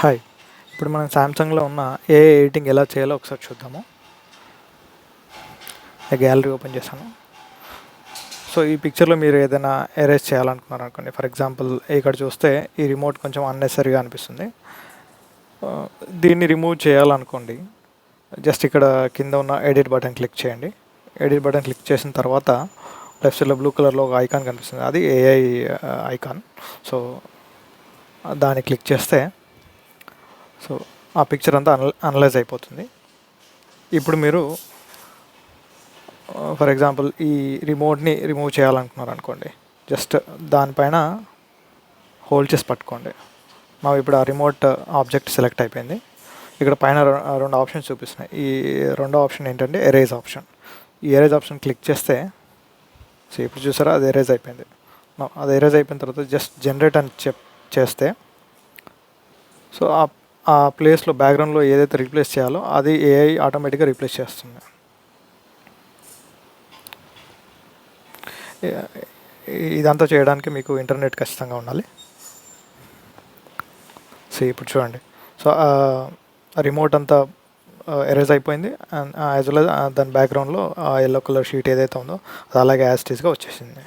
Hi! ఇప్పుడు మనం సామ్‌సంగ్‌లో ఉన్న ఏఐ ఎడిటింగ్ ఎలా చేయాలో ఒకసారి చూద్దాము. గ్యాలరీ ఓపెన్ చేశాను. సో, ఈ పిక్చర్‌లో మీరు ఏదైనా ఎరేజ్ చేయాలనుకున్నారనుకోండి. ఫర్ ఎగ్జాంపుల్ ఇక్కడ చూస్తే ఈ రిమోట్ కొంచెం అన్నెసెసరీగా అనిపిస్తుంది. ఆహ్, దీన్ని రిమూవ్ చేయాలనుకోండి. జస్ట్ ఇక్కడ కింద ఉన్న ఎడిట్ బటన్ క్లిక్ చేయండి. ఎడిట్ బటన్ క్లిక్ చేసిన తర్వాత లెఫ్ట్ సైడ్‌లో బ్లూ కలర్‌లో ఒక ఐకాన్ కనిపిస్తుంది. అది ఏఐ ఐకాన్. సో, దాన్ని క్లిక్ చేస్తే సో, ఆ పిక్చర్ అంతా అనలైజ్ అయిపోతుంది. ఇప్పుడు మీరు ఫర్ ఎగ్జాంపుల్ ఈ రిమోట్ని రిమూవ్ చేయాలనుకున్నారనుకోండి. జస్ట్ దానిపైన హోల్డ్ చేసి పట్టుకోండి. మనం ఇప్పుడు ఆ రిమోట్ ఆబ్జెక్ట్ సెలెక్ట్ అయిపోయింది. ఇక్కడ పైన రెండు ఆప్షన్స్ చూపిస్తున్నాయి. ఈ రెండో ఆప్షన్ ఏంటంటే ఎరేజ్ ఆప్షన్. ఈ ఎరేజ్ ఆప్షన్ క్లిక్ చేస్తే సో ఇప్పుడు చూసారా అది ఎరేజ్ అయిపోయింది. అది ఎరేజ్ అయిపోయిన తర్వాత జస్ట్ జనరేట్ అని చేస్తే సో ఆ ప్లేస్లో బ్యాక్గ్రౌండ్లో ఏదైతే రీప్లేస్ చేయాలో అది ఏఐ ఆటోమేటిక్గా రీప్లేస్ చేస్తుంది. ఇదంతా చేయడానికి మీకు ఇంటర్నెట్ ఖచ్చితంగా ఉండాలి. సో ఇప్పుడు చూడండి. సో రిమోట్ అంతా ఎరేజ్ అయిపోయింది. అండ్ యాజ్ వెల్ యాజ్ దాని బ్యాక్గ్రౌండ్లో ఎల్లో కలర్ షీట్ ఏదైతే ఉందో అది అలాగే యాజ్ ఇట్ ఈస్గా వచ్చేసింది.